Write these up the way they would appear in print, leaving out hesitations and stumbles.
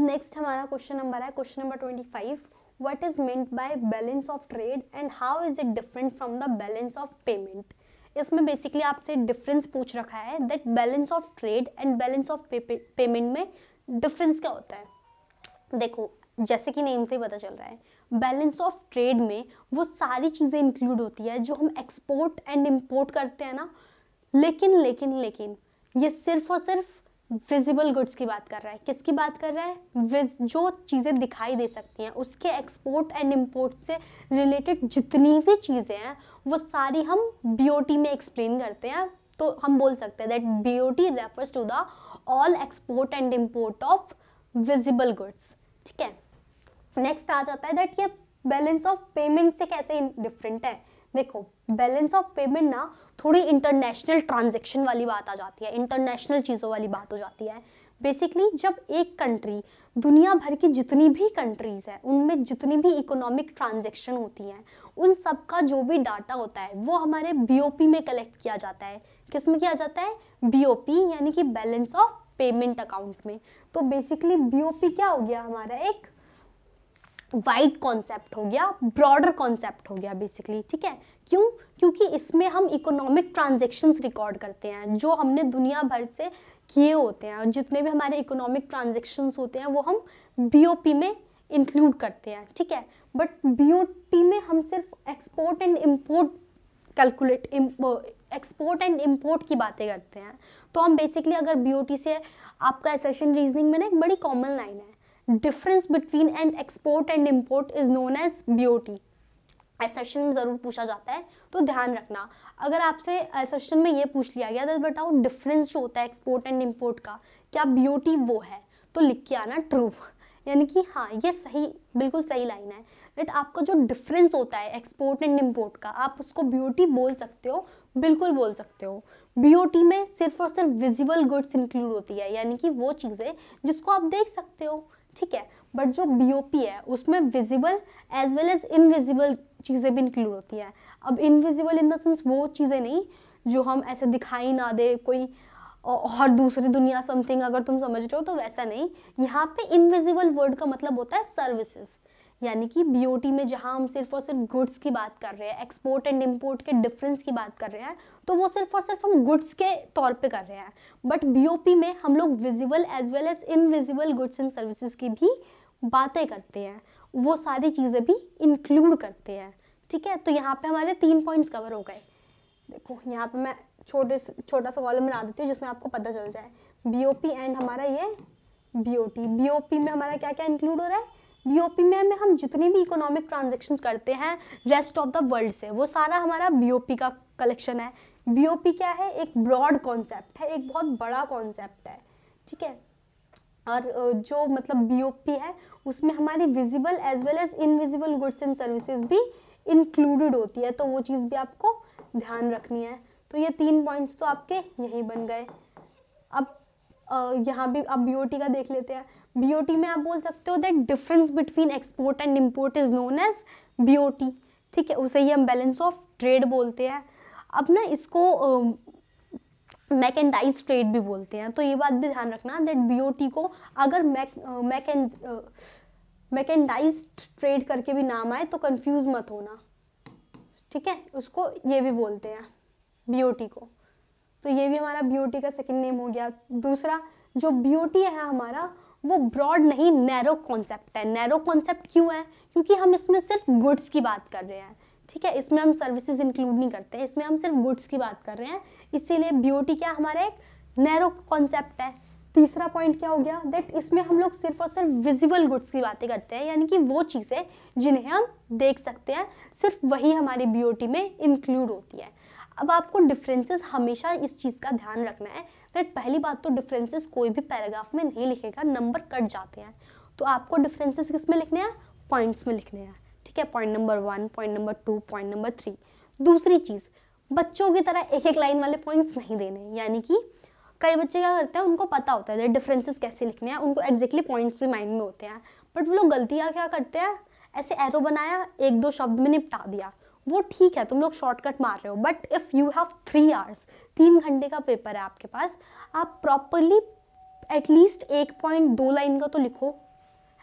Next हमारा question number है question number 25, what is meant by balance of trade and how is it different from the balance of payment. इसमें basically आपसे difference पूछ रखा है that balance of trade and balance of payment में difference क्या होता है। देखो जैसे कि नेम से ही पता चल रहा है, बैलेंस ऑफ ट्रेड में वो सारी चीज़ें इंक्लूड होती है जो हम एक्सपोर्ट एंड इम्पोर्ट करते हैं ना, लेकिन लेकिन लेकिन ये सिर्फ और सिर्फ विजिबल गुड्स की बात कर रहा है। किसकी बात कर रहा है? जो चीज़ें दिखाई दे सकती हैं उसके एक्सपोर्ट एंड इम्पोर्ट से रिलेटेड जितनी भी चीज़ें हैं वो सारी हम बीओटी में एक्सप्लेन करते हैं। तो हम बोल सकते हैं that BOT refers to the all export and import of visible goods. ठीक है, नेक्स्ट आ जाता है दैट ये बैलेंस ऑफ पेमेंट से कैसे डिफरेंट है। देखो बैलेंस ऑफ पेमेंट ना थोड़ी इंटरनेशनल ट्रांजैक्शन वाली बात आ जाती है, इंटरनेशनल चीज़ों वाली बात हो जाती है। बेसिकली जब एक कंट्री दुनिया भर की जितनी भी कंट्रीज़ है उनमें जितनी भी इकोनॉमिक ट्रांजैक्शन होती हैं उन सब का जो भी डाटा होता है वो हमारे बीओपी में कलेक्ट किया जाता है। किस में किया जाता है? बीओपी, यानी कि बैलेंस ऑफ पेमेंट अकाउंट में। तो बेसिकली बीओपी क्या हो गया हमारा? एक वाइड कॉन्सेप्ट हो गया, ब्रॉडर कॉन्सेप्ट हो गया बेसिकली। ठीक है, क्यों? क्योंकि इसमें हम इकोनॉमिक ट्रांजैक्शंस रिकॉर्ड करते हैं जो हमने दुनिया भर से किए होते हैं, और जितने भी हमारे इकोनॉमिक ट्रांजैक्शंस होते हैं वो हम बीओपी में इंक्लूड करते हैं। ठीक है, बट बीओटी में हम सिर्फ export and import export and import की बातें करते हैं। तो हम बेसिकली अगर बीओटी से आपका एसेशन रीजनिंग में ना एक बड़ी कॉमन लाइन है, difference between and export and import is known as BOT. एसेशन में ज़रूर पूछा जाता है तो ध्यान रखना। अगर आपसे एसेशन में ये पूछ लिया गया तो बताओ डिफरेंस जो होता है एक्सपोर्ट एंड इम्पोर्ट का, क्या बीओटी वो है? तो लिख के आना ट्रू, यानी कि हाँ ये सही, बिल्कुल सही लाइन है। दैट आपका जो डिफरेंस होता है एक्सपोर्ट एंड इम्पोर्ट का, आप उसको बीओटी बोल सकते हो, बिल्कुल बोल सकते हो। बीओटी में सिर्फ और सिर्फ विजिबल गुड्स इंक्लूड होती है, यानी कि वो चीज़ें जिसको आप देख सकते हो। ठीक है, बट जो बीओपी है उसमें visible as well as invisible चीज़ें भी इंक्लूड होती है। अब इनविजिबल इन द सेंस वो चीज़ें नहीं जो हम ऐसे दिखाई ना दे, कोई और दूसरी दुनिया समथिंग, अगर तुम समझ रहे हो तो वैसा नहीं। यहाँ पे इनविजिबल वर्ड का मतलब होता है सर्विसेज, यानी कि बीओटी में जहाँ हम सिर्फ और सिर्फ गुड्स की बात कर रहे हैं, एक्सपोर्ट एंड इम्पोर्ट के डिफरेंस की बात कर रहे हैं, तो वो सिर्फ और सिर्फ हम गुड्स के तौर पे कर रहे हैं। बट बीओपी में हम लोग visible as well as invisible goods and services की भी बातें करते हैं, वो सारी चीज़ें भी इंक्लूड करते हैं। ठीक है, तो यहाँ पे हमारे 3 पॉइंट्स कवर हो गए। देखो यहाँ पे मैं छोटा सा कॉलम बना देती हूँ जिसमें आपको पता चल जाए बीओपी एंड हमारा ये बीओटी। बीओपी में हमारा क्या क्या इंक्लूड हो रहा है? बीओपी में हम जितनी भी इकोनॉमिक ट्रांजैक्शंस करते हैं रेस्ट ऑफ द वर्ल्ड से, वो सारा हमारा बीओपी का कलेक्शन है। बीओपी क्या है? एक ब्रॉड कॉन्सेप्ट है, एक बहुत बड़ा कॉन्सेप्ट है। ठीक है, और जो मतलब बीओपी है उसमें हमारी visible as well as invisible goods and services भी इंक्लूडेड होती है, तो वो चीज़ भी आपको ध्यान रखनी है। तो ये 3 पॉइंट्स तो आपके यहीं बन गए। अब यहाँ भी अब बीओटी का देख लेते हैं। बीओटी में आप बोल सकते हो that difference between export and import is known as BOT. ठीक है, उसे ही हम बैलेंस ऑफ ट्रेड बोलते हैं। अब ना इसको मैकेंडाइज ट्रेड भी बोलते हैं, तो ये बात भी ध्यान रखना दैट बीओटी को अगर मैकेंडाइज ट्रेड करके भी नाम आए तो कंफ्यूज मत होना। ठीक है, उसको ये भी बोलते हैं बीओटी को। तो ये भी हमारा बीओटी का सेकंड नेम हो गया। दूसरा जो बीओटी है हमारा वो ब्रॉड नहीं, नैरो कॉन्सेप्ट है। नैरो कॉन्सेप्ट क्यों है? क्योंकि हम इसमें सिर्फ गुड्स की बात कर रहे हैं। ठीक है, इसमें हम सर्विसेज इंक्लूड नहीं करते हैं, इसमें हम सिर्फ गुड्स की बात कर रहे हैं, इसीलिए बीओटी क्या हमारा एक नैरो कॉन्सेप्ट है। तीसरा पॉइंट क्या हो गया? दैट इसमें हम लोग सिर्फ और सिर्फ विजिबल गुड्स की बातें करते हैं, यानी कि वो चीज़ें जिन्हें हम देख सकते हैं सिर्फ वही हमारी बीओटी में इंक्लूड होती है। अब आपको डिफरेंसेस हमेशा इस चीज़ का ध्यान रखना है दैट पहली बात तो डिफरेंसेस कोई भी पैराग्राफ में नहीं लिखेगा, नंबर कट जाते हैं। तो आपको डिफरेंसेस किस में लिखने हैं? पॉइंट्स में लिखने हैं। ठीक है, point number 1, point number 2, point number 3। दूसरी चीज़, बच्चों की तरह एक एक लाइन वाले पॉइंट्स नहीं देने, यानी कि कई बच्चे क्या करते हैं, उनको पता होता है डिफरेंसेस कैसे लिखने हैं, उनको एग्जैक्टली पॉइंट्स भी माइंड में होते हैं, बट वो लोग गलतियाँ क्या करते हैं, ऐसे एरो बनाया, 1-2 शब्द में निपटा दिया। वो ठीक है, तुम लोग शॉर्टकट मार रहे हो, but if you have 3 hours, 3 घंटे का पेपर है आपके पास, आप प्रॉपरली एटलीस्ट 1.2 लाइन का तो लिखो।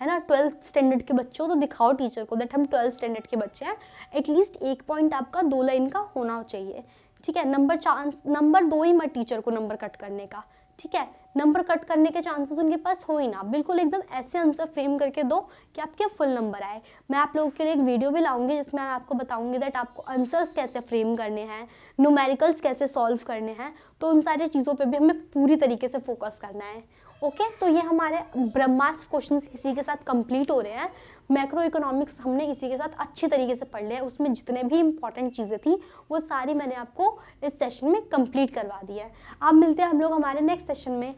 है ना, 12th स्टैंडर्ड के बच्चे हो तो दिखाओ टीचर को दैट हम 12th स्टैंडर्ड के बच्चे हैं, एटलीस्ट एक पॉइंट आपका 2 लाइन का होना चाहिए, ठीक है। नंबर दो ही मत टीचर को नंबर कट करने का, ठीक है। नंबर कट करने के चांसेस उनके पास हो ही ना, बिल्कुल एकदम ऐसे आंसर फ्रेम करके दो कि आपके फुल नंबर आए। मैं आप लोगों के लिए एक वीडियो भी लाऊंगी जिसमें मैं आपको बताऊंगी दैट आपको आंसर्स कैसे फ्रेम करने हैं, न्यूमेरिकल्स कैसे सॉल्व करने हैं, तो उन सारी चीज़ों पे भी हमें पूरी तरीके से फोकस करना है। ओके, तो ये हमारे ब्रह्मास्त्र क्वेश्चंस इसी के साथ कंप्लीट हो रहे हैं। मैक्रो इकोनॉमिक्स हमने इसी के साथ अच्छी तरीके से पढ़ लिया, उसमें जितने भी इंपॉर्टेंट चीज़ें थी वो सारी मैंने आपको इस सेशन में कंप्लीट करवा दी है। अब मिलते हैं हम लोग हमारे नेक्स्ट सेशन में।